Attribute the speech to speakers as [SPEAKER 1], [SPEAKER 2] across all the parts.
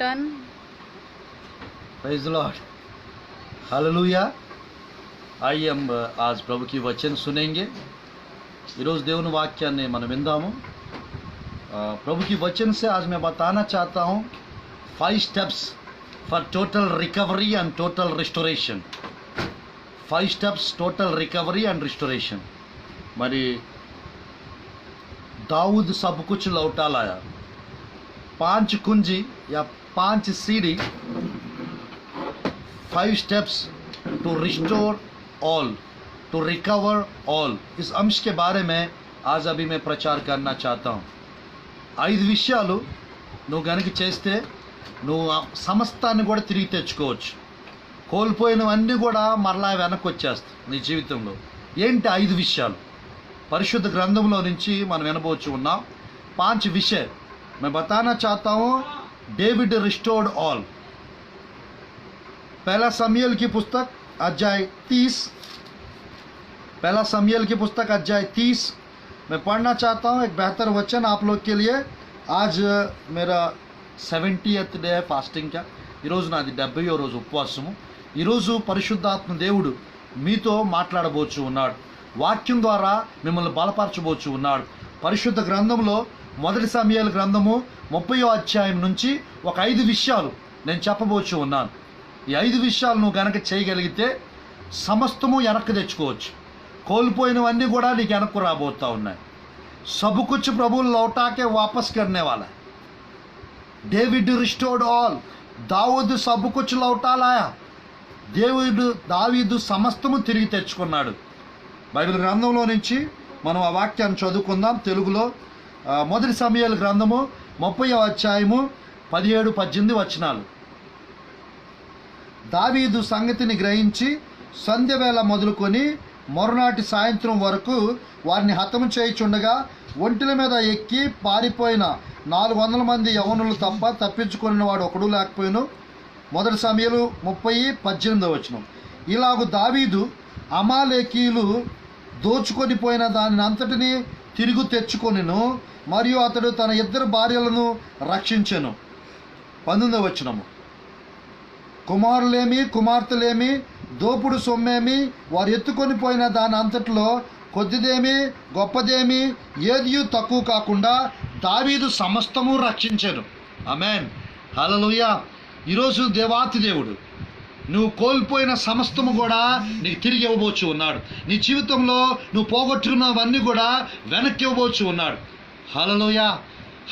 [SPEAKER 1] button.
[SPEAKER 2] Praise the Lord, hallelujah. आइए हम आज प्रभु की वचन सुनेंगे। ఈరోజు దేవుని వాక్యాన్ని మనం విందాము। प्रभु की वचन से आज मैं बताना चाहता हूँ 5 steps for total recovery and total restoration। 5 steps total recovery and restoration। మరి दाऊद सब कुछ लौटा लाया। 5 कुंजी या 5 सीढ़ी, 5 steps to restore all, to recover all। इस अंश के बारे में आज अभी मैं प्रचार करना चाहता हूँ। 5 విషయాలు నువ్వు గనుక చేస్తే నువ్వు సమస్తాన్ని కూడా తిరిగి తెచ్చుకోవచ్చు। కోల్పోయినవన్నీ కూడా మరలా వెనక్కి వచ్చేస్తాయి నీ జీవితంలో। ఏంటి 5 విషయాలు? పరిశుద్ధ గ్రంథంలో నుంచి మనం వినబోచు ఉన్నాం। 5 विषय मैं बताना चाहता हूँ। David restored all. पहला शमूएल की पुस्तक अध्याय 30, पहला शमूएल की पुस्तक अध्याय 30 मैं पढ़ना चाहता हूँ। एक बेहतर वचन आप लोग के लिए। आज मेरा 70th డే ఫాస్టింగ్ का। ఈరోజు నాది 70వ రోజు ఉపవాసము। ఈరోజు పరిశుద్ధాత్మ దేవుడు మీతో మాట్లాడబోచు ఉన్నాడు। వాక్యం ద్వారా మిమ్మల్ని బలపరచబోచు ఉన్నాడు। పరిశుద్ధ గ్రంథంలో మొదటి సమూయేలు గ్రంథము 30వ అధ్యాయం నుంచి ఒక 5 విషయాలు నేను చెప్పబోచు ఉన్నాను। ఈ 5 విషయాలు నువ్వు గనక చేయగలిగితే సమస్తము వెనక్కి తెచ్చుకోవచ్చు। కోల్పోయినవన్నీ కూడా నీకు వెనక్కు రాబోతా ఉన్నాయి। सब कुछ प्रभु लौटा के वापस करने वाला है। David restored all. दाऊद सब कुछ लौटा लाया। దావీదు సమస్తము తిరిగి తెచ్చుకున్నాడు। బైబిల్ గ్రంథంలో నుంచి మనం ఆ వాక్యాన్ని చదువుకుందాం తెలుగులో। మొదటి సమూయేలు గ్రంథము 30వ అధ్యాయము 17-18 వచనాలు। దావీదు సంగతిని గ్రహించి సంధ్యవేళ మొదలుకొని మరునాటి సాయంత్రం వరకు వారిని హతము చేయుచుండగా ఒంటిల మీద ఎక్కి పారిపోయిన 400 మంది యవనులు తప్ప తప్పించుకున్న వాడు ఒకడు లేకపోయాను। మొదటి సమూయేలు 30:18 వచనం। ఇలాగు దావీదు అమాలేకీయులు దోచుకొని పోయిన దాని అంతటిని తిరిగి తెచ్చుకొనెను, మరియు అతడు తన 2 భార్యలను రక్షించెను। 19వ వచనము। కుమారులేమి కుమార్తెలేమి దోపుడు సొమ్మేమి వారు ఎత్తుకొని పోయిన దాని అంతట్లో కొద్దిదేమి గొప్పదేమి ఏదియూ తక్కువ కాకుండా దావీదు సమస్తము రక్షించెను। ఆమేన్, హల్లెలూయా। ఈరోజు దేవాతి దేవుడు నువ్వు కోల్పోయిన సమస్తము కూడా నీకు తిరిగి ఇవ్వబోచు ఉన్నాడు। నీ జీవితంలో నువ్వు పోగొట్టుకున్నవన్నీ కూడా వెనక్కి ఇవ్వబోచు ఉన్నాడు। హల్లెలూయా,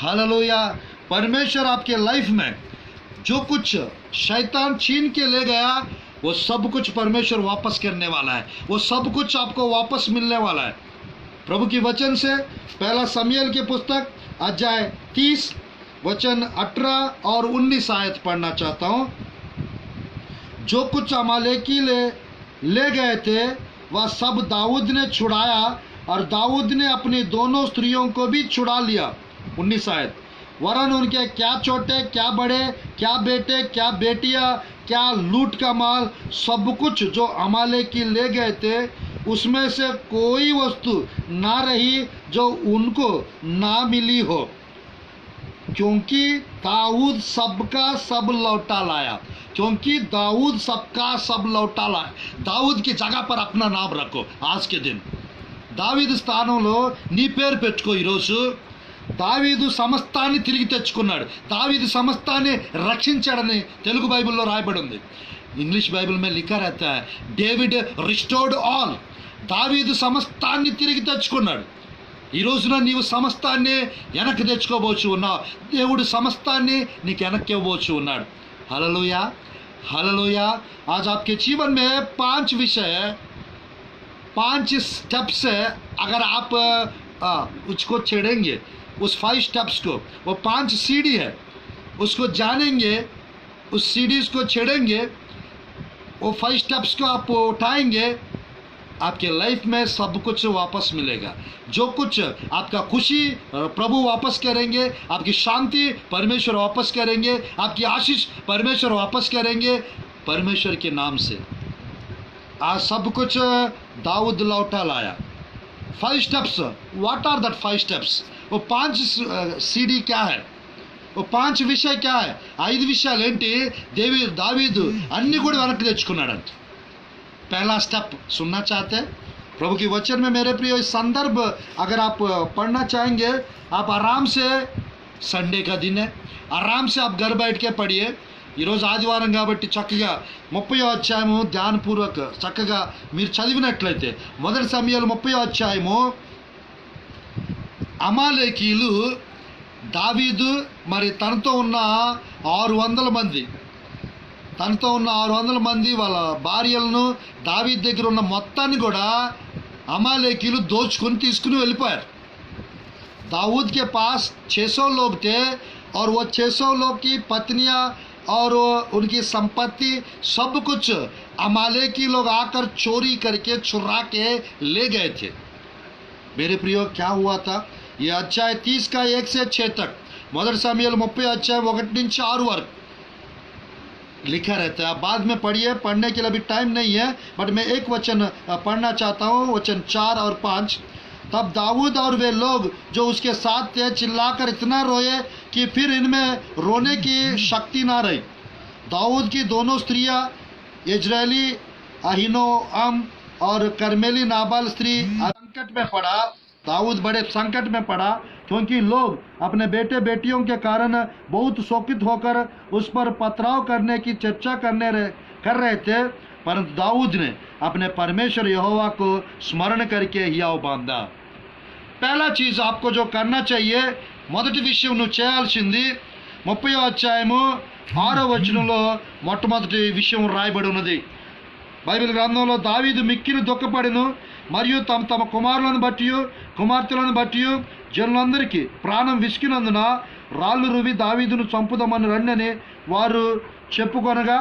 [SPEAKER 2] హల్లెలూయా। परमेश्वर आपके लाइफ में जो कुछ शैतान छीन के ले गया वो सब कुछ परमेश्वर वापस करने वाला है। वो सब कुछ आपको वापस मिलने वाला है। प्रभु की वचन से पहला शमूएल की पुस्तक अध्याय 30 वचन 18 और 19 आयत पढ़ना चाहता हूँ। जो कुछ अमालेकी ले गए थे वह सब दाऊद ने छुड़ाया, और दाऊद ने अपनी दोनों स्त्रियों को भी छुड़ा लिया। 19 आयत। वरन उनके क्या छोटे क्या बड़े, क्या बेटे क्या बेटियां, क्या लूट का माल, सब कुछ जो अमालेकी ले गए थे उसमें से कोई वस्तु ना रही जो उनको ना मिली हो, क्योंकि दाऊद सबका सब लौटा लाया। क्योंकि दाऊद सबका सब लौटा लाया। दाऊद की जगह पर अपना नाम रखो आज के दिन। దావీదు స్థానంలో నీ పేరు పెట్టుకో। ఈరోజు దావీదు సమస్తాన్ని తిరిగి తెచ్చుకున్నాడు। దావీదు సమస్తాన్ని రక్షించాడని తెలుగు బైబిల్లో రాయబడి ఉంది। ఇంగ్లీష్ బైబిల్ में लिखा रहता है डेविड रिस्टोर्ड ऑल। దావీదు సమస్తాన్ని తిరిగి తెచ్చుకున్నాడు। ఈ రోజున నీవు సమస్తాన్ని వెనక్కి తెచ్చుకోబోచు ఉన్నావు। దేవుడు సమస్తాన్ని నీకు వెనక్కి ఇవ్వబోచు ఉన్నాడు। హల్లెలూయా, హల్లెలూయా। आज आपके जीवन में 5 विषय 5 स्टेप्स है। अगर आप उसको छेड़ेंगे उस 5 स्टेप्स को, वो 5 सीढ़ी है, उसको जानेंगे, उस सीढ़ी को छेड़ेंगे, वो 5 स्टेप्स को आप उठाएंगे, आपके लाइफ में सब कुछ वापस मिलेगा। जो कुछ आपका खुशी प्रभु वापस करेंगे, आपकी शांति परमेश्वर वापस करेंगे, आपकी आशीष परमेश्वर वापस करेंगे परमेश्वर के नाम से। आज सब कुछ दाऊद लौटा लाया। 5 steps. What are that 5 steps? वो 5 सीढ़ी क्या है? ఓ 5 విషయ क्या है 5 విషయాలు ఏంటి దావీదు అన్ని కూడా వెనక్కి తెచ్చుకున్నాడంట पहला स्टेप सुनना चाहते हैं प्रभु की वचन में मेरे प्रिय इस संदर्भ अगर आप पढ़ना चाहेंगे आप आराम से संडे का दिन है आराम से आप घर बैठ के पढ़िए ఈరోజు ఆదివారం కాబట్టి చక్కగా 30వ అధ్యాయము ధ్యానపూర్వక చక్కగా మీరు చదివినట్లయితే మొదటి సమయాలు 30వ అధ్యాయము అమాలేకీలు దావీదు మరి తనతో ఉన్న 600 మంది వాళ్ళ భార్యలను దావీదు దగ్గర ఉన్న మొత్తాన్ని కూడా అమాలేకీలు దోచుకొని తీసుకుని వెళ్ళిపోయారు दाऊद के पास 600 लोग थे और वो 600 लोग की पत्नियां और उनकी संपत्ति सब कुछ अमालेकी लोग आकर चोरी करके चुरा के ले गए थे मेरे प्रियो क्या हुआ था ये अध्याय 30 का 1 से 6 तक మొదటి సమయాలు 30 अध्याय 1 నుంచి 6 వరకు लिखा रहता है बाद में पढ़िए पढ़ने के लिए अभी टाइम नहीं है बट मैं एक वचन पढ़ना चाहता हूँ वचन 4 और 5 तब दाऊद और वे लोग जो उसके साथ थे चिल्लाकर इतना रोए कि फिर इनमें रोने की शक्ति ना रही दाऊद की दोनों स्त्रियां इजरायली अहीनोअम और कर्मेली नाबाल स्त्री संकट में पड़ा दाऊद बड़े संकट में पड़ा क्योंकि लोग अपने बेटे बेटियों के कारण बहुत शोकित होकर उस पर पथराव करने की चर्चा कर रहे थे परंतु दाऊद ने अपने परमेश्वर यहोवा को स्मरण करके हियाव बांधा पहला चीज आपको जो करना चाहिए మొదటి విషయం నువ్వు చేయాల్సింది 30వ అధ్యాయము 6వ వచనంలో మొట్టమొదటి విషయం రాయబడి ఉన్నది బైబిల్ గ్రంథంలో దావీదు మిక్కిలి దుఃఖపడెను మరియు తమ కుమారులను బట్టి కుమార్తెలను బట్టి జనులందరికీ ప్రాణం విసికినందున రాళ్ళు రువి దావీదును చంపుదామని రండని వారు చెప్పుకొనగా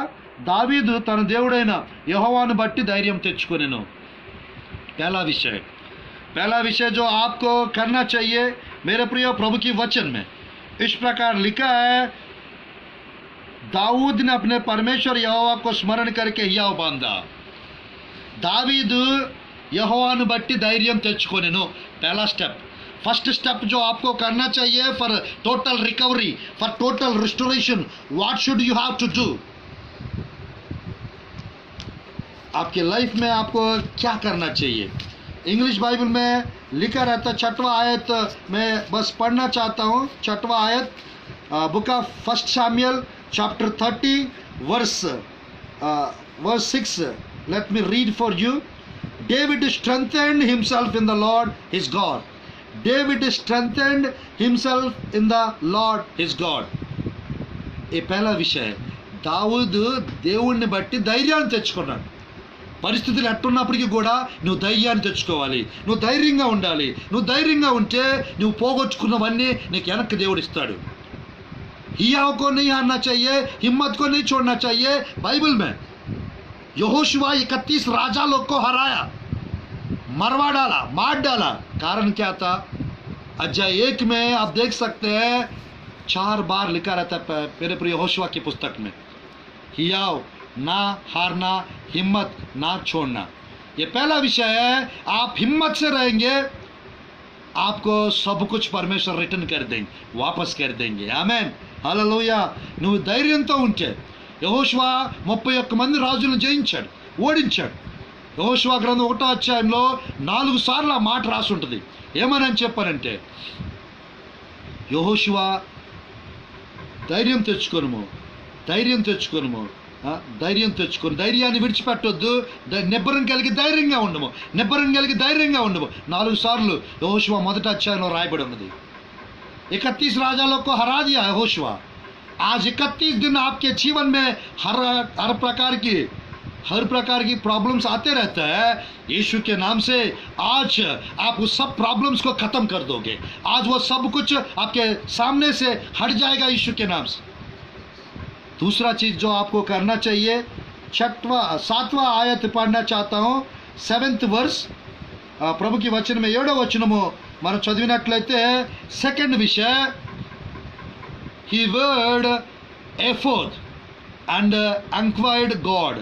[SPEAKER 2] దావీదు తన దేవుడైన యెహోవాను బట్టి ధైర్యం తెచ్చుకొనెను पहला विषय जो आपको करना चाहिए मेरे प्रिय प्रभु की वचन में इस प्रकार लिखा है दाऊद ने अपने परमेश्वर यहोवा को स्मरण करके हियाव बांधा दावीदु यहोवाను బట్టి ధైర్యం తెచ్చుకొనెను पहला स्टेप फर्स्ट स्टेप जो आपको करना चाहिए for total recovery for total restoration what should you have to do आपके लाइफ में आपको क्या करना चाहिए इंग्लिश बाइबल में लिखा रहता 6वां आयत मैं बस पढ़ना चाहता हूँ 6वां आयत book of first Samuel chapter 30 verse 6 let me read for you David strengthened himself in the Lord his God David strengthened himself in the Lord his God ये पहला विषय है दाऊद దేవుణ్ణి బట్టి ధైర్యాన్ని తెచ్చుకున్నాడు పరిస్థితులు ఎట్టున్నప్పటికీ కూడా నువ్వు ధైర్యాన్ని తెచ్చుకోవాలి నువ్వు ధైర్యంగా ఉండాలి నువ్వు ధైర్యంగా ఉంటే నువ్వు పోగొట్టుకున్నవన్నీ నీకు వెనక్కి దేవుడు ఇస్తాడు हियाव को नहीं हारना चाहिए हिम्मत को नहीं छोड़ना चाहिए बाइबल में यहोशुआ 31 राजा लोग को हराया मरवा डाला मार डाला कारण क्या था अध्याय 1 में आप देख सकते हैं 4 बार लिखा रहता है मेरे प्रिय यहोशुआ की पुस्तक में हियाव ना हारना हिम्मत ना छोड़ना ये पहला विषय है आप हिम्मत से रहेंगे आपको सब कुछ परमेश्वर रिटर्न कर देंगे वापस कर देंगे आमेन హల్లెలూయా నువ్వు ధైర్యంతో ఉంటే యెహోషువ 31 మంది రాజులను జయించాడు ఓడించాడు యెహోషువ గ్రంథం 1వ అధ్యాయంలో 4 సార్లు ఆ మాట రాసి ఉంటుంది ఏమని చెప్పారంటే యెహోషువ ధైర్యం తెచ్చుకొనుము ధైర్యాన్ని విడిచిపెట్టొద్దు నిబ్బరం కలిగి ధైర్యంగా ఉండము 4 సార్లు యెహోషువ మొదటి అధ్యాయంలో రాయబడి ఉన్నది 31 राजाओं को हरा दिया है यहोशुआ आज 31 दिन आपके जीवन में हर प्रकार की प्रॉब्लम्स आते रहता है यीशु के नाम से आज आप उस सब प्रॉब्लम्स को खत्म कर दोगे आज वो सब कुछ आपके सामने से हट जाएगा यीशु के नाम से दूसरा चीज जो आपको करना चाहिए 7वां आयत पढ़ना चाहता हूँ 7th वर्स प्रभु की वचन में 7వ వచనము మనం చదివినట్లయితే సెకండ్ విషయ he word एफोद and inquired God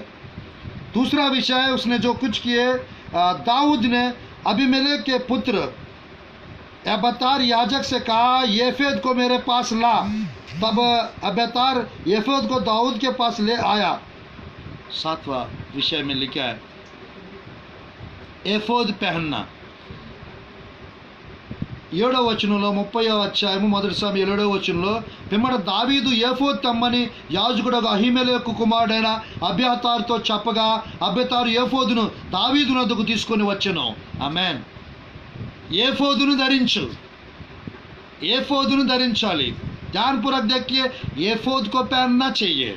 [SPEAKER 2] दूसरा विषय उसने जो कुछ किए दाऊद ने अबीमेलेक के पुत्र अब्यातार याजक से कहा येफेद को मेरे पास ला। तब अब्यातार येफेद को दाऊद के पास ले आया। 7वां विषय में लिखा है एफोद पहनना। 7వ వచనంలో 30వ అధ్యాయము మొదటి సమూయేలు 7వ వచనంలో పిమ్మట దావీదు ఏఫోద్ తెమ్మని యాజకుడు అహీమెలెకు కుమారుడైన అబ్యాతారుతో చెప్పగా అబ్యాతారు ఏఫోదును దావీదు వద్దకు తీసుకొని వచ్చెను। ఆమేన్। ఏఫోదును ధరించు, ఏఫోదును ధరించాలి। ध्यानपूर्वक देखिए, एफोद को पहनना चाहिए।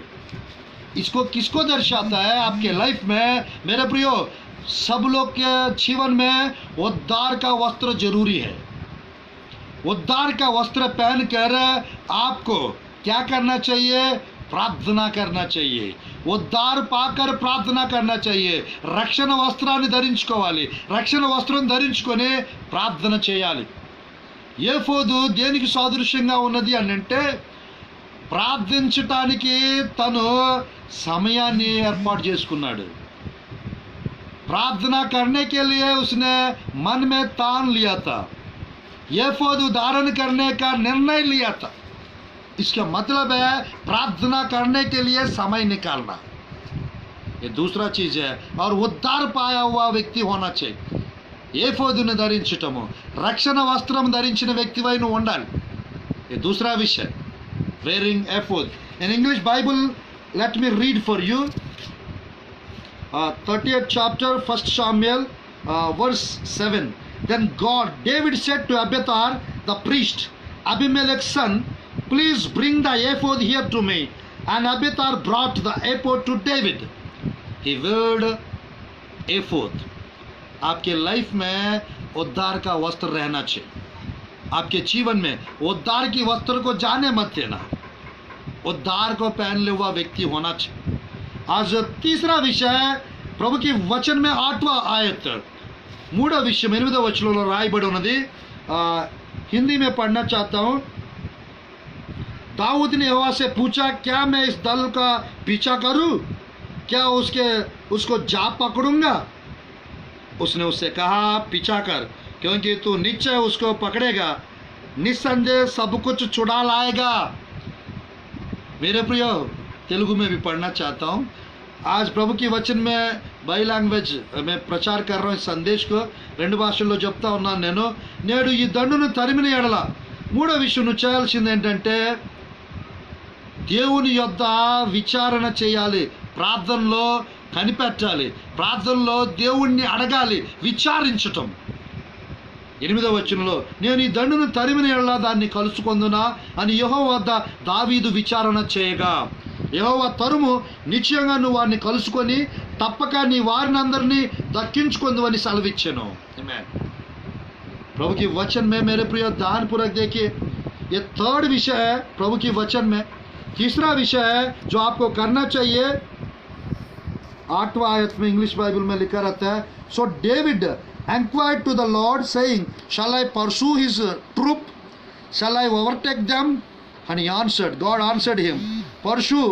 [SPEAKER 2] इसको किसको दर्शाता है आपके लाइफ में मेरे प्रियो? सब लोग के जीवन में उद्धार का वस्त्र जरूरी है। उद्धार का वस्त्र पहनकर आपको क्या करना चाहिए? प्रार्थना करना चाहिए। उद्धार पाकर प्रार्थना करना चाहिए। రక్షణ వస్త్రాన్ని ధరించుకోవాలి। రక్షణ వస్త్రం ధరించుకొని ప్రార్థన చేయాలి। ఏఫోదు దేనికి సాదృశ్యంగా ఉన్నది అని అంటే ప్రార్థించటానికి తను సమయాన్ని ఏర్పాటు చేసుకున్నాడు। प्रार्थना करने के लिए उसने मन में ठान लिया था। एफोद धारण करने का निर्णय लिया था। इसका मतलब है प्रार्थना करने के लिए समय निकालना, ये दूसरा चीज है। और उद्धार पाया हुआ व्यक्ति होना चाहिए। ఏఫోదును ధరించటము, రక్షణ వస్త్రం ధరించిన వ్యక్తివై నువ్వు ఉండాలి। ये दूसरा विषय, wearing एफोद। In English Bible, let me read for you 30th chapter 1st Samuel verse 7. Then David said to Abiathar the priest, Abimelech's son, please bring the ephod here to me. And Abiathar brought the ephod to David. He wore ephod. आपके life में उद्धार का वस्त्र रहना चाहिए। आपके जीवन में उद्धार की वस्त्र को जाने मत देना। उद्धार को पहन हुआ व्यक्ति होना चाहिए। आज तीसरा विषय है प्रभु की वचन में 8वां आयत। 3వ విషయం 8వ వచనంలో రాయబడి ఉన్నది। हिंदी में पढ़ना चाहता हूँ। दाऊद ने यहोवा से पूछा, क्या मैं इस दल का पीछा करूं? क्या उसको जा पकड़ूंगा? उसने उससे कहा, पीछा कर, क्योंकि तू निश्चय उसको पकड़ेगा, निस्संदेह सब कुछ छुड़ा लाएगा। मेरे प्रियो, तेलुगु में भी पढ़ना चाहता हूँ। आज प्रभु की वचन में बाई लैंग्वेज में प्रचार कर रहा हूँ इस संदेश को। 2 భాషల్లో చెప్తా ఉన్నాను నేను। నేడు ఈ దండును తరిమిన ఎడల 3వ విషయం నువ్వు చేయాల్సింది ఏంటంటే దేవుని యొద్ద విచారణ చేయాలి, ప్రార్థనలో కనిపెట్టాలి, ప్రార్థనలో దేవుణ్ణి అడగాలి, విచారించటం। 8వ వచనంలో నేను ఈ దండును తరిమిన ఎడల దాన్ని కలుసుకొందునా అని యెహోవా వద్ద దావీదు విచారణ చేయగా యెహోవా తరుము నిశ్చయంగా నువ్వు వారిని కలుసుకొని తప్పక నీ వారిని అందరినీ దక్కించుకొందు అని సెలవిచ్చాను। प्रभु की वचन में मेरे प्रिय ध्यानपूर्वक देखिए, ये 3rd विषय है प्रभु की वचन में। तीसरा विषय है जो आपको करना चाहिए। 8वां आयत में इंग्लिश बाइबल में लिखा रहता है, सो David enquired to the Lord saying, shall I pursue his troop? Shall I overtake them? And he answered, God answered him, pursue,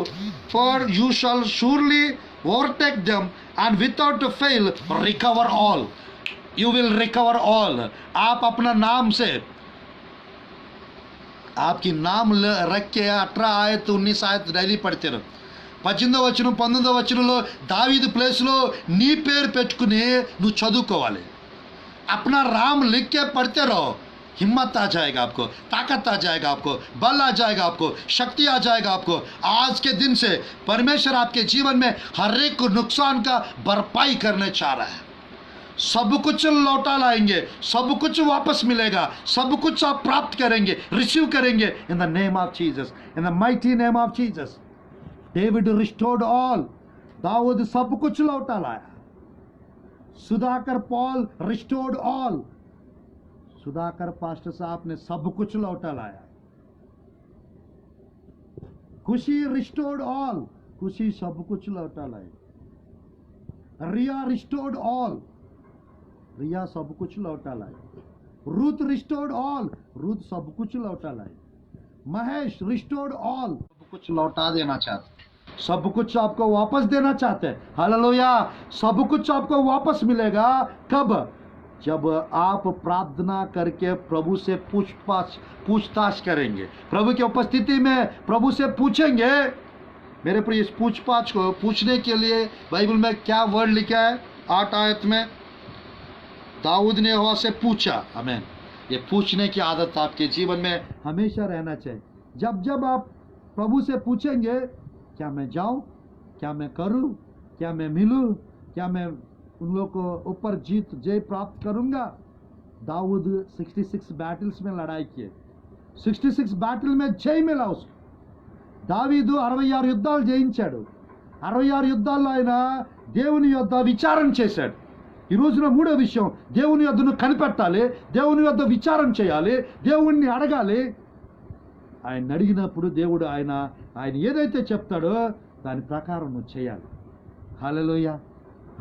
[SPEAKER 2] for you shall surely overtake them, and without fail recover all. You will recover all. आप अपना नाम से, आपकी नाम रख के 18 आयत 19 आयत డైలీ పడితే 18వ వచనం 19వ వచనంలో దావీదు ప్లేస్లో నీ పేరు పెట్టుకుని నువ్వు చదువుకోవాలి। अपना राम लिख के पढ़ते रहो, हिम्मत आ जाएगा आपको, ताकत आ जाएगा आपको, बल आ जाएगा आपको, शक्ति आ जाएगा आपको। आज के दिन से परमेश्वर आपके जीवन में हर एक नुकसान का भरपाई करने चाह रहा है। सब कुछ लौटा लाएंगे, सब कुछ वापस मिलेगा, सब कुछ आप प्राप्त करेंगे, रिसीव करेंगे in the name of Jesus, in the mighty name of Jesus. David restored all, Daud सब कुछ लौटा लाया। Sudhakar Paul restored all, Sudhakar pastor साहब ने सब कुछ लौटा लाया। खुशी रिस्टोर्ड ऑल, खुशी सब कुछ लौटा लाई। रिया रिस्टोर्ड ऑल, रिया सब कुछ लौटा लाई। रूथ रिस्टोर्ड ऑल, रूथ सब कुछ लौटा लाई। महेश रिस्टोर्ड ऑल, सब कुछ लौटा देना चाहते, सब कुछ आपको वापस देना चाहते हैं। हालेलुया। सब कुछ आपको वापस मिलेगा कब? जब आप प्रार्थना करके प्रभु से पूछताछ करेंगे, प्रभु की उपस्थिति में प्रभु से पूछेंगे। मेरे प्रिय, इस पूछताछ को पूछने के लिए बाइबल में क्या वर्ड लिखा है? 8 आयत में दाऊद ने यहोवा से पूछा। आमीन। ये पूछने की आदत आपके जीवन में हमेशा रहना चाहिए। जब जब आप प्रभु से पूछेंगे, क्या मैं जाऊं, क्या मैं करूं, क्या मैं मिलूं, क्या मैं उन लोगों को ऊपर जय प्राप्त करूंगा। दाऊद 66 बैटल्स में लड़ाई किए, 66 बैटल में जय मिला उसको। దావీదు 66 యుద్ధాలు జయించాడు। 66 యుద్ధాల్లో ఆయన దేవుని యొద్ద విచారణ చేశాడు। ఈ రోజున మూడో విషయం, దేవుని యొద్దను కనిపెట్టాలి, దేవుని యొద్ద విచారణ చేయాలి, దేవుణ్ణి అడగాలి। ఆయన అడిగినప్పుడు దేవుడు ఆయన ఏదైతే చెప్తాడో దాని ప్రకారం నువ్వు చేయాలి। హల్లెలూయా,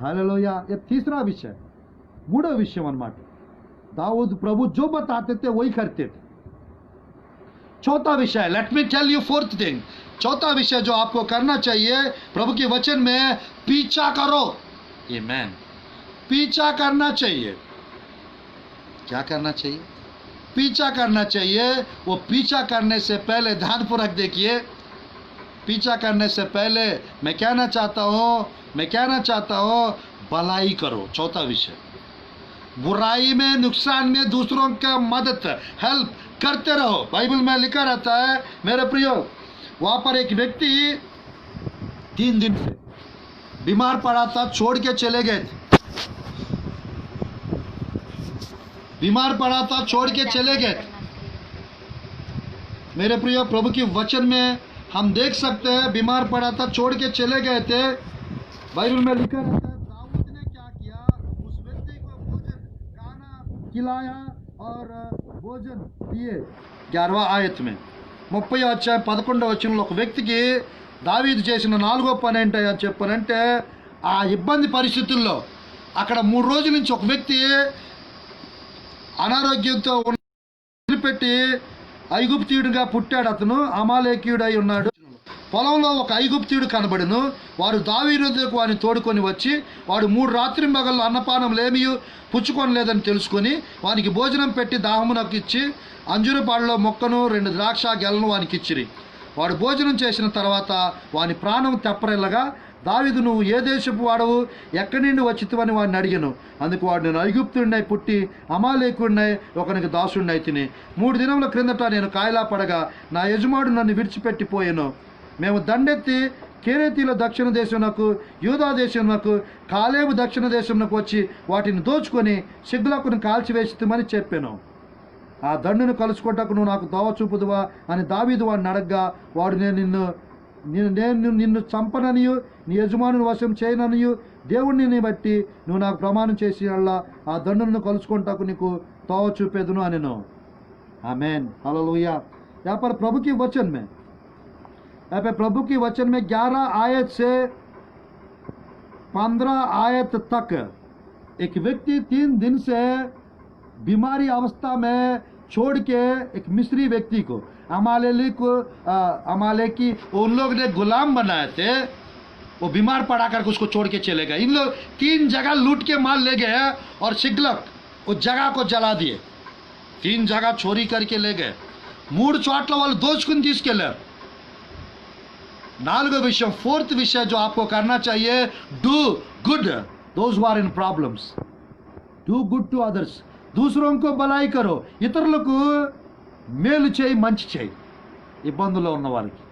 [SPEAKER 2] హల్లెలూయా। ये तीसरा विषय, मूडो विषय अनమాట। दाऊद प्रभु जो बताते थे वही करते थे। चौथा विषय, let me tell you fourth thing. चौथा विषय जो आपको करना चाहिए प्रभु के वचन में, पीछा करो। आमीन। पीछा करना चाहिए। क्या करना चाहिए? पीछा करना चाहिए। वो पीछा करने से पहले ध्यानपूर्वक देखिए। पीछा करने से पहले मैं कहना चाहता हूं भलाई करो। चौथा विषय, बुराई में, नुकसान में दूसरों का मदद, हेल्प करते रहो। बाइबल में लिखा रहता है मेरे प्रियो, वहां पर एक व्यक्ति 3 दिन से बीमार पड़ा था, छोड़ के चले गए थे। बीमार पड़ा था, छोड़ के चले गए थे। मेरे प्रियो, प्रभु के वचन में हम देख सकते हैं, बीमार पड़ा था, छोड़ के चले गए थे। बाइबल में लिखा रहता है दाऊद ने क्या किया, उस व्यक्ति को भोजन, खाना खिलाया और భోజనం दिए। 11వ ఆయత में 30వ అధ్యాయం 11వ వచనంలో ఒక వ్యక్తికి దావీదు చేసిన 4వ పని ఏంటి అని చెప్పారంటే, ఆ ఇబ్బంది పరిస్థితుల్లో అక్కడ 3 రోజుల నుంచి ఒక వ్యక్తి అనారోగ్యంతో వదిలిపెట్టి ఐగుప్తీయుడిగా పుట్టాడు। అతను అమాలేకీయుడై ఉన్నాడు। పొలంలో ఒక ఐగుప్తీయుడు కనబడును। వారు దావీదుకు వారిని తోడుకొని వచ్చి, వాడు 3 రాత్రింబగళ్ళు అన్నపానం లేమియు పుచ్చుకొనలేదని తెలుసుకొని వానికి భోజనం పెట్టి దాహమునకు ఇచ్చి అంజురపాడులో మొక్కను 2 ద్రాక్ష గెలను వానికి ఇచ్చిరి। వాడు భోజనం చేసిన తర్వాత వాని ప్రాణం తెప్పరిల్లగా, దావీదు నువ్వు ఏ దేశపు వాడవు, ఎక్కడి నుండి వచ్చితివని వాడిని అడిగాను। అందుకు వాడు, నేను ఐగుప్తుడినై పుట్టి అమాలేకుడినై ఒకనికి దాసుడినై తిని 3 దినముల క్రిందట నేను కాయలా పడగా నా యజమానుడు నన్ను విడిచిపెట్టిపోయాను। మేము దండెత్తి కేరేతీల దక్షిణ దేశమునకు, యూదా దేశమునకు, కాలేబు దక్షిణ దేశమునకు వచ్చి వాటిని దోచుకొని సిగ్లకును కాల్చివేసిమని చెప్పాను। ఆ దండును కలుసుకుంటకు నువ్వు నాకు దోవ చూపుదువా అని దావీదు వాడిని అడగ్గా, వాడు నేను నిన్ను చంపననియు నీ యజమానుని వశం చేయననియు దేవుణ్ణి బట్టి నువ్వు నాకు ప్రమాణం చేసి ఆ దండును కలుసుకుంటకు నీకు తోవ చూపేదును అనెను। ఆమేన్, హల్లెలూయా। यहाँ पर प्रभु की वचन में 11 आयत से 15 आयत तक एक व्यक्ति 3 दिन से बीमारी अवस्था में छोड़ के, एक मिस्री व्यक्ति को, अमालेकी उन लोग ने गुलाम बनाए थे, वो बीमार पड़ा करके उसको छोड़ के चले गए। इन लोग 3 जगह लूट के माल ले गए और सिग्लक उस जगह को जला दिए। 3 जगह चोरी करके ले गए। 3 చోట్ల వాళ్ళు దోచుకుని తీసుకెళ్లారు। 4వ विषय, 4th विषय जो आपको करना चाहिए, do good those who are in problems. Do good to others. दूसरों को भलाई करो, ఇతరులకు మేలు చేయి, మంచి చేయి ఇబ్బందుల్లో ఉన్న వారికి।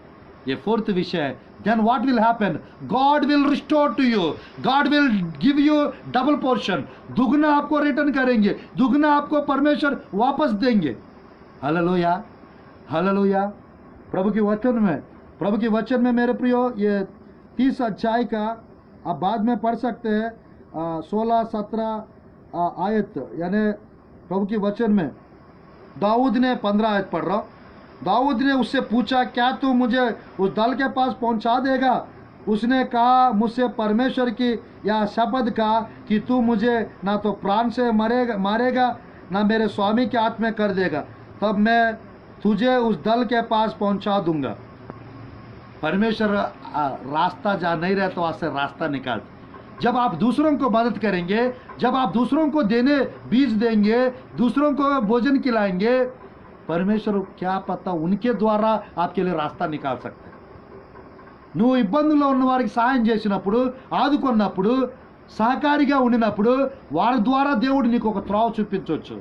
[SPEAKER 2] ये 4th विषय है। Then what will happen? God will restore to you. God will give you double portion. दुगना आपको रिटर्न करेंगे, दुगना आपको परमेश्वर वापस देंगे। Hallelujah, hallelujah. प्रभु के वचन में मेरे प्रियो, ये 30 अध्याय का आप बाद में पढ़ सकते हैं, 16-17 आयत, यानी प्रभु के वचन में दाऊद ने 15 आयत पढ़ रहा हूँ। दाऊद ने उससे पूछा, क्या तू मुझे उस दल के पास पहुंचा देगा? उसने कहा, मुझसे परमेश्वर की या शपथ का कि तू मुझे ना तो प्राण से मारेगा ना मेरे स्वामी के हाथ में कर देगा, तब मैं तुझे उस दल के पास पहुंचा दूंगा। परमेश्वर रास्ता जहाँ नहीं रहता वहाँ से रास्ता निकाल। जब आप दूसरों को मदद करेंगे, जब आप दूसरों को देने बीज देंगे, दूसरों को भोजन खिलाएंगे, परमेश्वर क्या पता उनके द्वारा आपके लिए रास्ता निकाल सकते हैं। నువ్వు ఇబ్బందుల్లో ఉన్న వారికి సహాయం చేసినప్పుడు, ఆదుకున్నప్పుడు, సహకారిగా ఉండినప్పుడు వారి ద్వారా దేవుడు నీకు ఒక త్రోవ చూపించవచ్చు,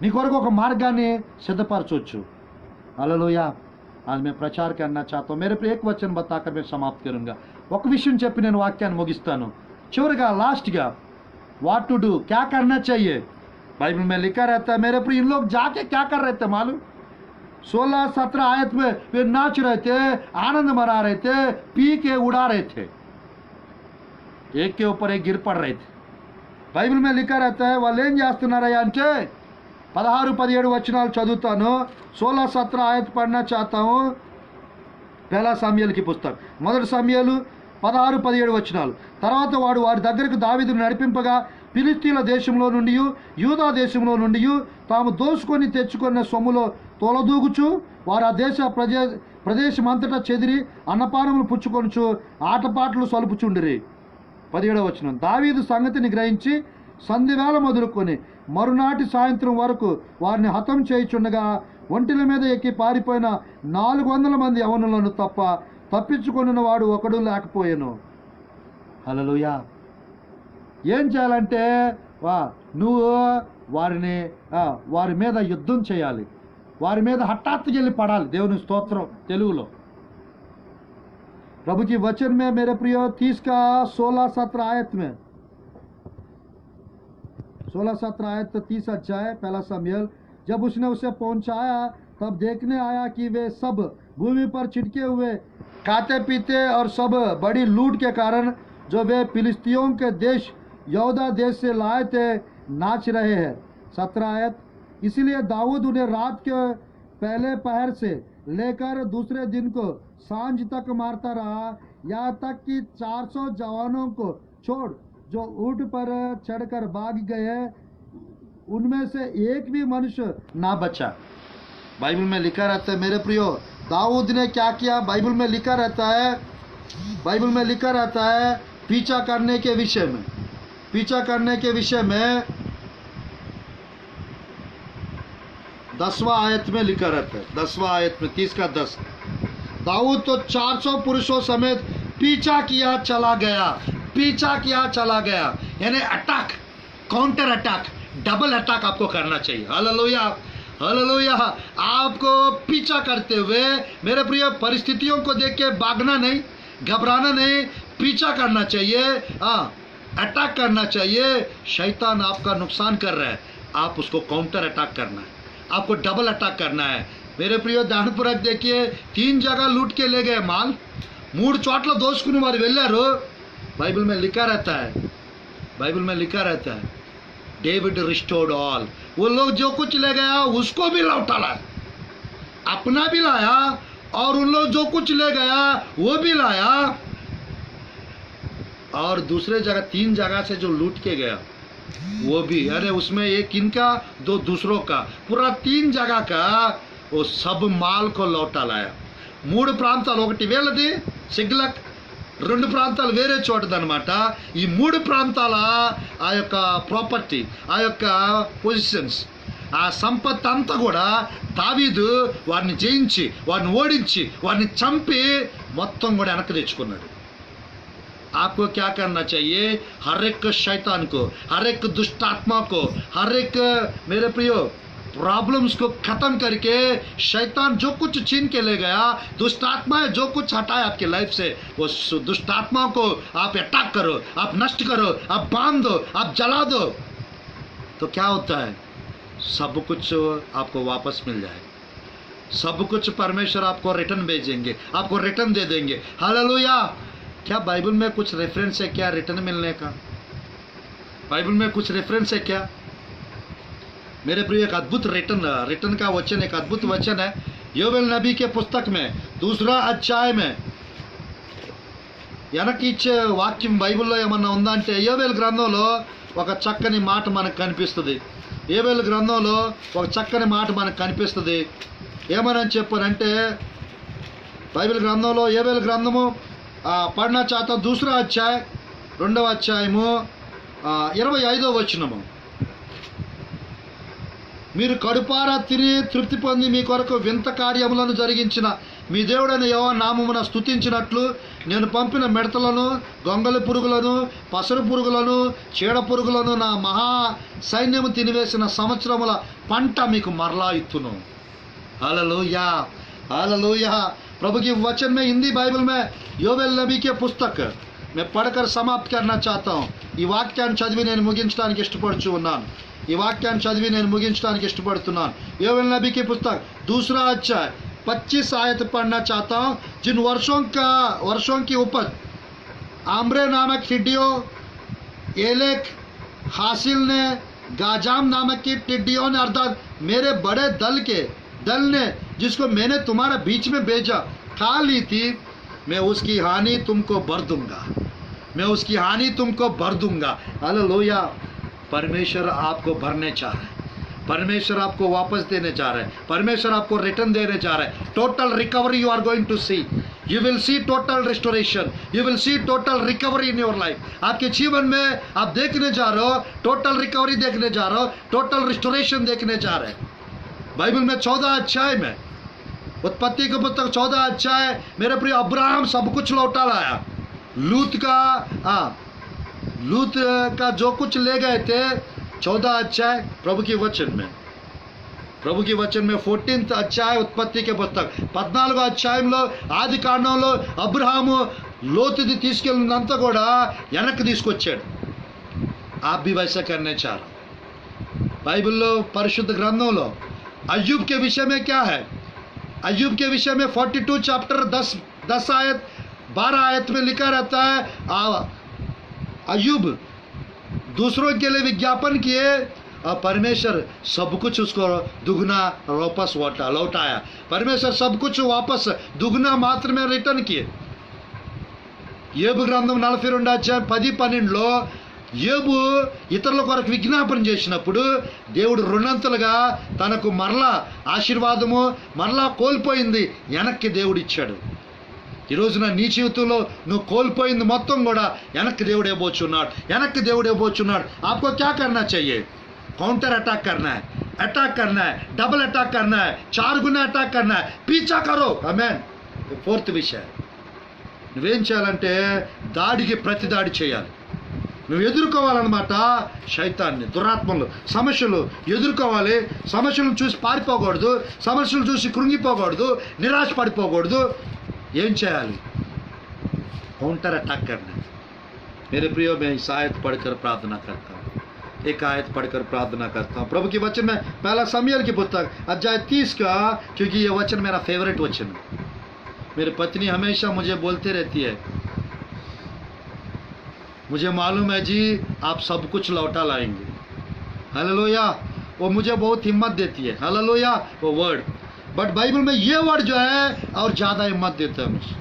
[SPEAKER 2] నీ కొరకు ఒక మార్గాన్ని సిద్ధపరచవచ్చు। हालेलुया। आज मैं प्रचार करना चाहता हूँ। मेरे पे एक वचन बताकर मैं समाप्त करूंगा। ఒక విషయం చెప్పి నేను వాక్యాన్ని ముగిస్తాను। చివరిగా లాస్ట్గా व्हाट टू डू, क्या करना चाहिए। बाइबल में लिखा रहता है, मेरे प्रिय इन लोग जाके क्या कर रहे थे मालूम? 16-17 आयत में वे नाच रहे थे, आनंद मना रहे थे, पी के उड़ा रहे थे, एक के ऊपर एक गिर पड़ रहे थे। బైబిల్ में लिखा रहता है, వాళ్ళు ఏం చేస్తున్నారయ్యా అంటే 16-17 వచనాలు చదువుతాను। 16-17 आयत पढ़ना चाहता हूँ। पहला సమూయేలు की पुस्तक, మొదటి సమూయేలు 16-17 వచనాలు। తర్వాత వాడు వారి దగ్గరకు దావీదును నడిపింపగా, ఫిలిష్తీయుల దేశంలో నుండి యూదా దేశంలో నుండి తాము దోసుకొని తెచ్చుకున్న సొమ్ములో తోలదూగుచు వారు ఆ ప్రదేశమంతటా చెదిరి అన్నపానములు పుచ్చుకొనుచు ఆటపాటలు సలుపుచుండిరి। 17వ వచనం, దావీదు సంగతిని గ్రహించి సంధివేళ మొదలుకొని మరునాటి సాయంత్రం వరకు వారిని హతం చేయుచుండగా ఒంటిల మీద ఎక్కి పారిపోయిన 400 మంది యవనులను తప్ప తప్పించుకొనిన వాడు ఒకడు లేకపోయాను। హల్లెలూయా। ఏం చేయాలంటే నువ్వు వారి మీద యుద్ధం చేయాలి, వారి మీద హఠాత్తుగా వెళ్ళి పడాలి। దేవుని స్తోత్రం। తెలుగులో प्रभु की वचन में मेरे प्रियो 30 का 16-17 आयत में 16-17 आयत 30 अध्याय पहला समूएल। जब उसने उसे पहुंचाया तब देखने आया कि वे सब भूमि पर छिटके हुए खाते पीते और सब बड़ी लूट के कारण जो वे फिलिस्तियों के देश यहूदा देश से लाए थे नाच रहे हैं। 17 आयत, इसलिए दाऊद उन्हें रात के पहले पहर से लेकर दूसरे दिन को सांझ तक मारता रहा, यहाँ तक कि 400 जवानों को छोड़ जो ऊंट पर चढ़कर भाग गए, उनमें से एक भी मनुष्य ना बचा। बाइबल में लिखा रहता है मेरे प्रियो, दाऊद ने क्या किया? बाइबल में लिखा रहता है, बाइबल में लिखा रहता है पीछा करने के विषय में, पीछा करने के विषय में 10वां आयत में लिखा रहता है, 10वां आयत में 30 का 10, दाऊद तो 400 पुरुषों समेत पीछा किया चला गया, पीछा किया चला गया। यानी attack, counter attack, double attack आपको करना चाहिए। Hallelujah, hallelujah. आपको पीछा करते हुए मेरे प्रिय परिस्थितियों को देख के भागना नहीं, घबराना नहीं, पीछा करना चाहिए, अटैक करना चाहिए। शैतान आपका नुकसान कर रहा है, आप उसको काउंटर अटैक करना है, आपको डबल अटैक करना है। मेरे प्रियो దానపురకు देखिए 3 जगह लूट के ले गए माल, 3 చోట్ల దోచుకుని వారు వెళ్ళారు। बाइबल में लिखा रहता है, बाइबल में लिखा रहता है डेविड रिस्टोर्ड ऑल। वो लोग जो कुछ ले गया उसको भी लौटा लाया, अपना भी लाया, और उन लोग जो कुछ ले गया वो भी लाया, और दूसरे जगह 3 जगह से जो लूट के गया वो भी, अरे उसमें एक इनका दो दूसरों का, पूरा 3 जगह का वो सब माल को लौटा लाया। 3 ప్రాంతాలు, ఒకటి వీళ్ళది సిగ్లక్, 2 ప్రాంతాలు వేరే చోటదనమాట। ఈ 3 ప్రాంతాల ఆ యొక్క ప్రాపర్టీ, ఆ యొక్క పొజిషన్స్, ఆ సంపత్ అంతా కూడా దావీదు వారిని జయించి, వారిని ఓడించి, వారిని చంపి మొత్తం కూడా వెనక్కి తెచ్చుకున్నాడు। आपको क्या करना चाहिए? हर एक शैतान को, हर एक दुष्ट आत्मा को, हर एक मेरे प्रियो प्रॉब्लम्स को खत्म करके, शैतान जो कुछ छीन के ले गया, दुष्ट आत्मा है जो कुछ हटाए आपके लाइफ से, वो दुष्ट आत्मा को आप अटैक करो, आप नष्ट करो, आप बांध दो, आप जला दो, तो क्या होता है? सब कुछ आपको वापस मिल जाएगा, सब कुछ परमेश्वर आपको रिटर्न भेजेंगे, आपको रिटर्न दे देंगे। हालेलुया। क्या बाइबल में कुछ रेफरेंस है क्या रिटर्न मिलने का? बाइबल में कुछ रेफरेंस है क्या? मेरे प्रिय एक अद्भुत रिटर्न का वचन, एक अद्भुत वचन है योवेल नबी के पुस्तक में 2వ అధ్యాయ में। వెనక్కి ఇచ్చే వాక్యం బైబిల్లో ఏమన్నా ఉందా అంటే, యోవేల్ గ్రంథంలో ఒక చక్కని మాట మనకు కనిపిస్తుంది, యోవేల్ గ్రంథంలో ఒక చక్కని మాట మనకు కనిపిస్తుంది। ఏమని చెప్పారంటే, బైబిల్ గ్రంథంలో యోవేల్ గ్రంథము पढ़ना चाहता हूँ 2వ అధ్యాయ 2వ అధ్యాయము 25వ వచనము. మీరు కడుపారా తిని తృప్తి పొంది మీ కొరకు వింత కార్యములను జరిగించిన మీ దేవుడైన యెహోవా నామమున స్తుతించినట్లు నేను పంపిన మిడతలను, గొంగళి పురుగులను, పసరు పురుగులను, చీడ పురుగులను నా మహా సైన్యము తినివేసిన సంవత్సరముల పంట మీకు మరలా ఇత్తును. Hallelujah, hallelujah. प्रभु की वचन में हिंदी बाइबल में योवेल नबी के पुस्तक मैं पढ़कर समाप्त करना चाहता हूँ. ఈ వాక్యాన్ని చదివి నేను ముగించడానికి ఇష్టపడుచు ఉన్నాను. योवेल नबी के पुस्तक 2 अध्याय 25 आयत पढ़ना चाहता हूँ. जिन वर्षों की उपज आम्रे नामक टिड्डियों, एलेक, हासिल ने, गाजाम नामक की टिड्डियों ने अर्थात मेरे बड़े दल ने जिसको मैंने तुम्हारे बीच में भेजा खा ली थी, मैं उसकी हानि तुमको भर दूंगा. हालेलुया. परमेश्वर आपको भरने चाह रहे हैं. परमेश्वर आपको वापस देने जा रहे हैं. परमेश्वर आपको रिटर्न देने जा रहे हैं. Total recovery you are going to see. You will see total restoration. You will see total recovery in your life. आपके जीवन में आप देखने जा रहे हो, टोटल रिकवरी देखने जा रहे हो, टोटल रिस्टोरेशन देखने जा रहे हैं. बाइबल में 14 अध्याय में, उत्पत्ति के पुस्तक 14 अध्याय, मेरे प्रिय अब्राहम सब कुछ लौटा लाया. लूत का जो कुछ ले गए थे 14 अध्याय प्रभु के वचन में 14th अध्याय उत्पत्ति के पुस्तक 14వ అధ్యాయంలో ఆది కాండంలో అబ్రహాము లోతుది తీసుకెళ్ళినంతా కూడా వెనక్కి తీసుకొచ్చాడు. आप भी वैसा करने चाह रहे. बाइबल परिशुद्ध ग्रंथों लो अय्यूब के विषय में क्या है? अय्यूब के विषय में 42 चैप्टर 10 आयत 12 आयत में लिखा रहता है, अय्यूब दूसरों के लिए विज्ञापन किए और परमेश्वर सब कुछ उसको दुगना वापस लौटाया. परमेश्वर सब कुछ वापस दुगना मात्र में रिटर्न किए. యోబు గ్రంథం 42 అధ్యాయం 10-12లో యోబు ఇతరుల కొరకు విజ్ఞాపన చేసినప్పుడు దేవుడు రెండంతలుగా తనకు మరలా ఆశీర్వాదము మరలా కోల్పోయింది వెనక్కి దేవుడు ఇచ్చాడు. ఈ రోజున నీ జీవితంలో నువ్వు కోల్పోయింది మొత్తం కూడా వెనక్కి దేవుడు ఇవ్వబోచున్నాడు. आपको क्या करना चाहिए? काउंटर अटैक करना है, डबल अटैक करना है, 4 गुना अटैक करना है. पीछा करो. आमेन. 4th విషయం, నువ్వేం చేయాలంటే దాడికి ప్రతి దాడి చేయాలి. నువ్వు ఎదుర్కోవాలన్నమాట. శైతాన్ని, దురాత్మలు, సమస్యలు ఎదుర్కోవాలి. సమస్యలను చూసి పారిపోకూడదు, సమస్యలు చూసి కృంగిపోకూడదు, నిరాశ పడిపోకూడదు. ఏం చేయాలి? काउंटर अटैक करना है. मेरे प्रियो, मैं इस आयत पढ़कर प्रार्थना करता हूँ. एक आयत पढ़कर प्रार्थना करता हूँ. प्रभु के वचन में 1 शमूएल की पुस्तक अध्याय 30 का, क्योंकि ये वचन मेरा फेवरेट वचन है. मेरी पत्नी हमेशा मुझे बोलते रहती है, मुझे मालूम है जी आप सब कुछ लौटा लाएंगे. हालेलुया. वो मुझे बहुत हिम्मत देती है. हालेलुया. वो वर्ड, बट बाइबल में ये वर्ड जो है और ज़्यादा हिम्मत देता है मुझे.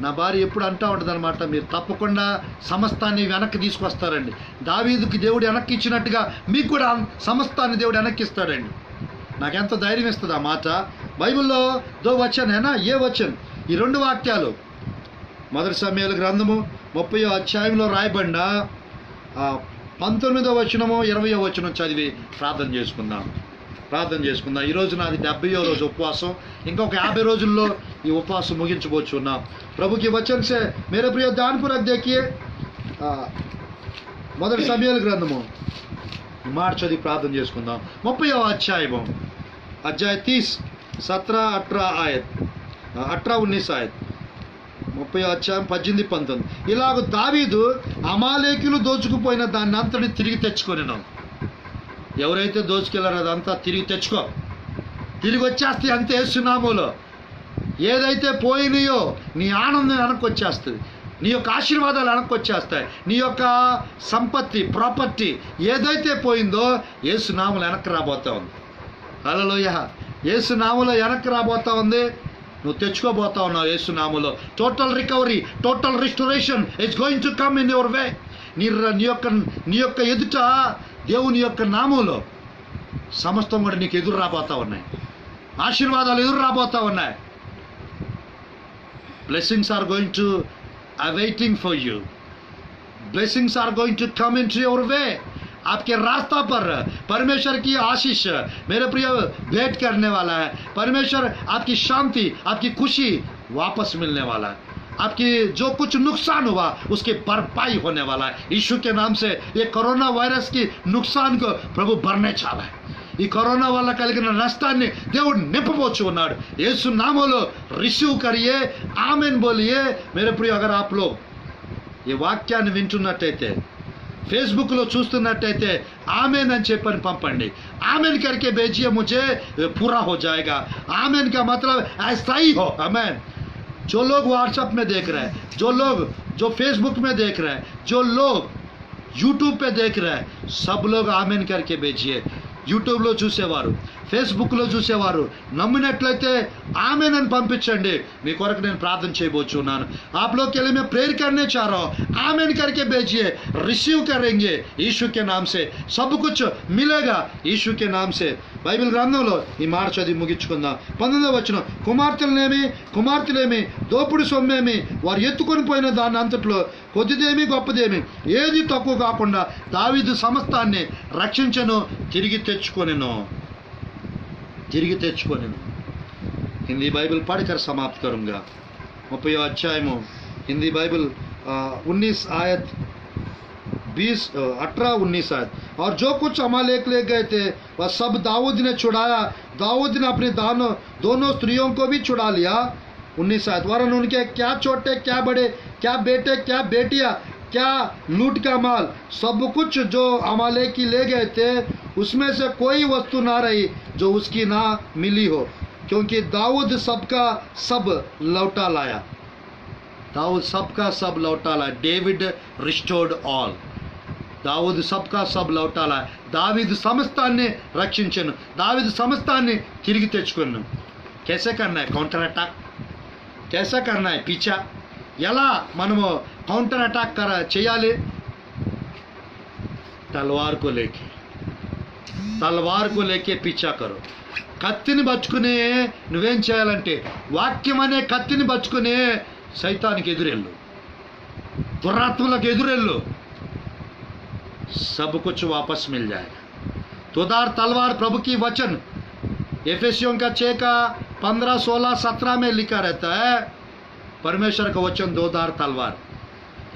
[SPEAKER 2] నా భార్య ఎప్పుడు అంటూ ఉంటుంది అనమాట, మీరు తప్పకుండా సమస్తాన్ని వెనక్కి తీసుకొస్తారండి. దావీదుకి దేవుడు వెనక్కి ఇచ్చినట్టుగా మీకు కూడా సమస్తాన్ని దేవుడు వెనక్కి ఇస్తాడండి. నాకెంత ధైర్యం ఇస్తుంది ఆ మాట. బైబిల్లో 2 వచనం హేనా, ఏ వచనం, ఈ 2 వాక్యాలు 1 సమూయేలు గ్రంథము 30వ అధ్యాయంలో రాయబడిన 19వ వచనము 20వ వచనం చదివి ప్రార్థన చేసుకుందాం. ఈరోజు నాది 70వ రోజు ఉపవాసం. ఇంకొక 50 రోజుల్లో ఈ ఉపవాసం ముగించబోచున్నాం. प्रभु के वचन से मेरे प्रिय ध्यानपूर्वक देखिए. 1 సమూయేలు గ్రంథము మాట చదివి ప్రార్థన చేసుకుందాం. 30వ అధ్యాయము అధ్యాయ 30 17 18 आयत 18-19 आयत 30వ అధ్యాయం 18-19. ఇలాగ దావీదు అమాలేకీయులు దోచుకుపోయిన దాన్ని అంతటి తిరిగి తెచ్చుకొనెను. ఎవరైతే దోచుకెళ్లారో అదంతా తిరిగి తెచ్చుకో, తిరిగి వచ్చేస్తే అంతే. యేసు నామములో ఏదైతే పోయినాయో నీ ఆనందం వెనక్కి వచ్చేస్తుంది, నీ యొక్క ఆశీర్వాదాలు వెనక్కి వచ్చేస్తాయి, నీ యొక్క సంపత్తి ప్రాపర్టీ ఏదైతే పోయిందో యేసు నామములో వెనక్కి రాబోతా ఉంది. హల్లెలూయా. యేసు నామములో వెనక్కి రాబోతా ఉంది. నువ్వు తెచ్చుకోబోతా ఉన్నావు యేసు నామములో. Total recovery, total restoration is going to come in your way. నీ యొక్క ఎదుట దేవుని యొక్క నామములో సమస్తం కూడా నీకు ఎదురు రాబోతా ఉన్నాయి. ఆశీర్వాదాలు ఎదురు రాబోతా ఉన్నాయి. Blessings are going to awaiting for you. Blessings are going to come into your way. आपके रास्ता पर परमेश्वर की आशीष मेरे प्रिय भेंट करने वाला है। परमेश्वर आपकी शांति, आपकी खुशी वापस मिलने वाला है। आपकी जो कुछ नुकसान हुआ उसकी भरपाई होने वाला है यीशु के नाम से। ये कोरोना वायरस की नुकसान को प्रभु भरने चाहा है। ఈ కరోనా వల్ల కలిగిన నష్టాన్ని దేవుడు నింపబోచు ఉన్నాడు। యేసు నామములో రిసీవ్ करिए, आमेन बोलिए। मेरे प्रिय, अगर आप लोग ఈ వాక్యాన్ని వింటున్నట్టయితే, ఫేస్బుక్లో చూస్తున్నట్టయితే आमेन అని చెప్పని పంపండి। आमेन करके भेजिए, मुझे पूरा हो जाएगा। आमेन का मतलब ऐसा ही हो। आमेन। जो लोग व्हाट्सएप में देख रहे हैं, जो लोग जो फेसबुक में देख रहे हैं, जो लोग यूट्यूब पे देख रहे हैं, सब लोग आमेन करके भेजिए। యూట్యూబ్లో చూసేవారు, ఫేస్బుక్లో చూసేవారు నమ్మినట్లయితే ఆమెన్ అని పంపించండి। మీ కొరకు నేను ప్రార్థన చేయబోచున్నాను। आप लोग के लिए मैं प्रेयर करने चाह रहा हूँ। आमेन करके भेजिए, रिसीव करेंगे यीशु के नाम से। सब कुछ मिलेगा यीशु के नाम से। బైబిల్ గ్రంథంలో ఈ మాట చదివి ముగించుకుందాం। 19వ వచనం, కుమార్తెలేమి దోపుడు సొమ్మేమి వారు ఎత్తుకొని పోయిన దాన్ని అంతట్లో కొద్దిదేమి గొప్పదేమి ఏది తక్కువ కాకుండా దావీదు సమస్తాన్ని రక్షించను, తిరిగి తెచ్చుకొనెను। हिंदी बाइबल पढ़कर समाप्त करूंगा। 30 अध्यायము हिंदी बाइबल 19 आयत 18-19 आयत। और जो कुछ अमालेक ले गए थे वह सब दाऊद ने छुड़ाया। दाऊद ने अपनी दोनों स्त्रियों को भी छुड़ा लिया। 19 आयत, वरन उनके क्या छोटे क्या बड़े, क्या बेटे क्या बेटियां, क्या लूट का माल, सब कुछ जो अमालेकी ले गए थे उसमें से कोई वस्तु ना रही जो उसकी ना मिली हो, क्योंकि दाऊद सबका सब लौटा लाया। दाऊद सबका सब लौटा लाया। David restored all. दाऊद सबका सब लौटा लाया। दावीद समस्ताన్ని రక్షించెను, दावीद సమస్తాన్ని తిరిగి తెచ్చుకొను। कैसे करना है काउंटर अटैक, कैसा करना है पीछा, ఎలా మనము కౌంటర్ అటాక్ చేయాలి? తల్వార్ కో లేకే పీచా కరో। కత్తిని పట్టుకుని నువ్వేం చేయాలంటే వాక్యం అనే కత్తిని పట్టుకుని సైతానికి ఎదురెళ్ళు, దురాత్మలకు ఎదురెళ్ళు। सब कुछ वापस मिल जाएगा। तोदार तलवार प्रभु की वचन एफेसियों का 6 का 15, 16, 17 में लिखा रहता है। परमेश्वर का वचन दोधार तलवार।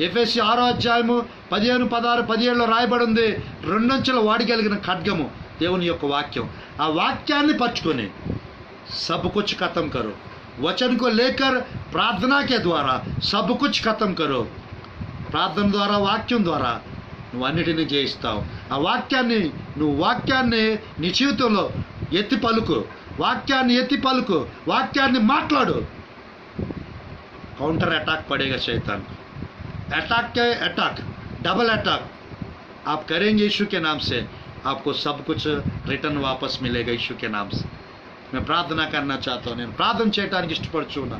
[SPEAKER 2] ఎఫెసీ 6వ అధ్యాయము 15, 16, 17లో రాయబడి ఉంది। రెండంచెల వాడగలిగిన ఖడ్గము దేవుని యొక్క వాక్యం। ఆ వాక్యాన్ని పట్టుకొని सब कुछ खत्म करो। वचन को लेकर प्रार्थना के द्वारा सब कुछ खत्म करो। ప్రార్థన ద్వారా, వాక్యం ద్వారా నువ్వు అన్నిటినీ జయిస్తావు। ఆ వాక్యాన్ని నీ జీవితంలో ఎత్తి పలుకు, వాక్యాన్ని మాట్లాడు। काउंटर अटैक पड़ेगा शैतान को। अटैक के अटैक, डबल अटैक आप करेंगे यीशु के नाम से। आपको सब कुछ रिटर्न वापस मिलेगा यीशु के नाम से। मैं प्रार्थना करना चाहता हूँ। నేను ప్రార్థన చేయడానికి ఇష్టపడుచున్నా।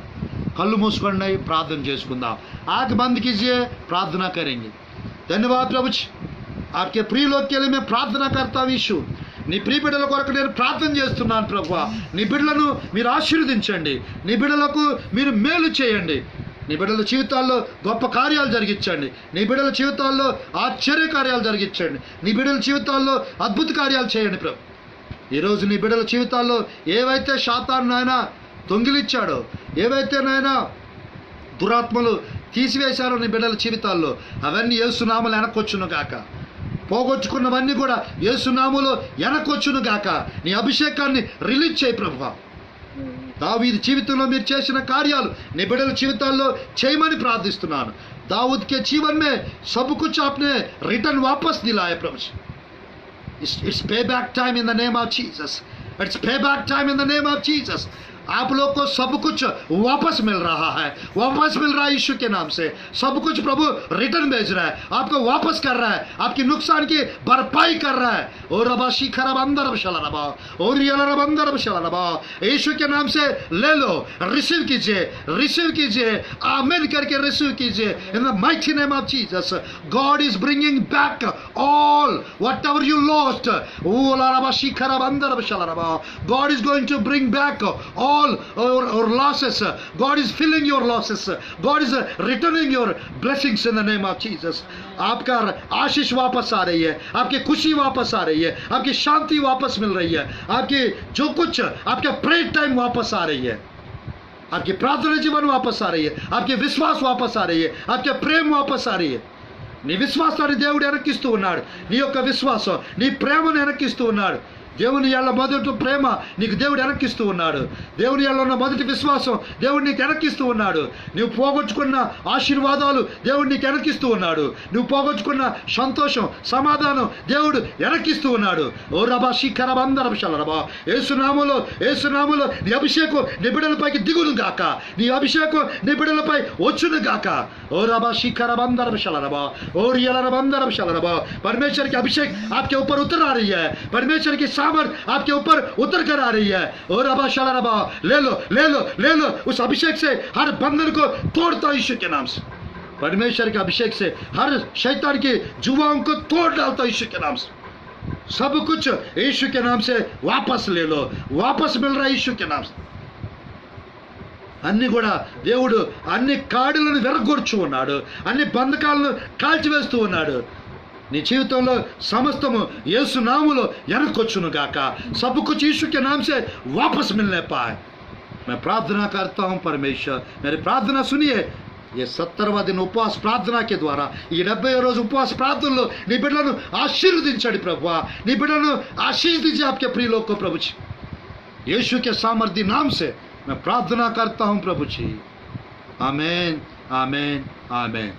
[SPEAKER 2] కళ్ళు మూసుకోండి, ప్రార్థన చేసుకుందాం। आंख बंद कीजिए, प्रार्थना करेंगे। धन्यवाद प्रभु जी, आपके प्रिय लोग के लिए मैं प्रार्थना करता हूँ यीशु। నీ ప్రియ బిడ్డల కొరకు నేను ప్రార్థన చేస్తున్నాను ప్రభువా। నీ బిడ్డలను మీరు ఆశీర్వదించండి, నీ బిడ్డలకు మీరు మేలు చేయండి, నీ బిడ్డల జీవితాల్లో గొప్ప కార్యాలు జరిగించండి, నీ బిడ్డల జీవితాల్లో ఆశ్చర్య కార్యాలు జరిగించండి, నీ బిడ్డల జీవితాల్లో అద్భుత కార్యాలు చేయండి ప్రభు। ఈరోజు నీ బిడ్డల జీవితాల్లో ఏవైతే శాతాను నాయన దొంగిలిచ్చాడో, ఏవైతే నాయన దురాత్మలు తీసివేశారో నీ బిడ్డల జీవితాల్లో అవన్నీ యేసు నామములో వెనక్కొచ్చును గాక। పోగొట్టుకున్నవన్నీ కూడా యేసు నామములో వెనక్కొచ్చును గాక। నీ అభిషేకాన్ని రిలీజ్ చేయి ప్రభువా। దావీదు జీవితంలో మీరు చేసిన కార్యాలు నీ బిడ్డల జీవితాల్లో చేయమని ప్రార్థిస్తున్నాను। दाऊद के जीवन में सब कुछ आपने रिटर्न वापस दिलाया प्रभु। It's pay back time in the name of Jesus. It's pay back time in the name of Jesus. आप लोग को सब कुछ वापस मिल रहा है, वापस मिल रहा है यीशु के नाम से। सब कुछ प्रभु रिटर्न भेज रहा है, आपको वापस कर रहा है, आपकी नुकसान की भरपाई कर रहा है। और रबाशी खराब अंदर बशला रबा, और रब अंदर बशला रबा। यीशु के नाम से ले लो, रिसीव कीजिए, आमीन करके रिसीव कीजिए। In the mighty name of Jesus God is bringing back all whatever you lost. ओ रबाशी खराब अंदर बशला रबा। God is going to bring back all all your losses. God is filling your losses. God is returning your blessings in the name of Jesus. आपका आशीष वापस आ रही है, आपकी खुशी वापस आ रही है, आपकी शांति वापस मिल रही है, आपकी जो कुछ आपका प्रेयर टाइम वापस आ रही है, आपकी प्रार्थना जीवन वापस आ रही है, आपके विश्वास वापस आ रही है, आपके प्रेम वापस आ रही है. నీ విశ్వాసాన్ని దేవుడు వెనక్కిస్తూ ఉన్నాడు. నీ యొక్క విశ్వాసం, నీ ప్రేమను వెనక్కిస్తూ ఉన్నాడు. దేవుని ఎడల మొదటి ప్రేమ నీకు దేవుడు వెనక్కిస్తూ ఉన్నాడు. దేవుని ఎడల ఉన్న మొదటి విశ్వాసం దేవుడు నీకు వెనక్కిస్తూ ఉన్నాడు. నువ్వు పోగొట్టుకున్న ఆశీర్వాదాలు దేవుడు నీకు వెనక్కిస్తూ ఉన్నాడు. నువ్వు పోగొట్టుకున్న సంతోషం, సమాధానం దేవుడు వెనక్కిస్తూ ఉన్నాడు. ఓ రబా శిఖరబందర రబా, ఏసునామములో నీ అభిషేకం నీ బిడ్డలపైకి దిగును గాక, నీ అభిషేకం నీ బిడ్డలపై వచ్చును గాక. ओ रबा शिखर बंदर रबा और यलर बंदर रबा. परमेश्वर की अभिषेक आपके ऊपर उतर आ रही है, परमेश्वर की सामर्थ आपके ऊपर उतर कर आ रही है. और रबा शला रबा, ले लो ले लो ले लो. उस अभिषेक से हर बंधन को तोड़ता यीशु के नाम से. परमेश्वर के अभिषेक से हर शैतान की जुबान को तोड़ डालता यीशु के नाम से. सब कुछ यीशु के नाम से वापस ले लो, वापस मिल रहा है यीशु के नाम से. అన్ని కూడా దేవుడు అన్ని కాడులను విరగొర్చు ఉన్నాడు, అన్ని బంధకాలను కాల్చివేస్తూ ఉన్నాడు. నీ జీవితంలో సమస్తము యేసు నామములో వెనక్కొచ్చును గాక. सब कुछ यीशु के नाम से वापस मिलने पाए. मैं प्रार्थना करता हूँ परमेश्वर, मेरी प्रार्थना सुनिए. ये 70వ दिन ఉపవాస ప్రార్థన के द्वारा ఈ 70వ రోజు ఉపవాస ప్రార్థనలో నీ బిడ్డలను ఆశీర్వదించండి ప్రభువా. నీ బిడ్డలను ఆశీర్వదించి आपके प्रिय लोग को प्रभु जी यीशु के सामर्थ्य नाम से मैं प्रार्थना करता हूं प्रभु जी. आमेन आमेन आमेन.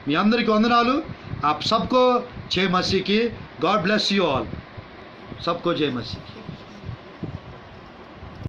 [SPEAKER 2] మీ అందరికీ వందనాలు. आप सबको जय मसीह की. God bless you all. सबको जय मसीह.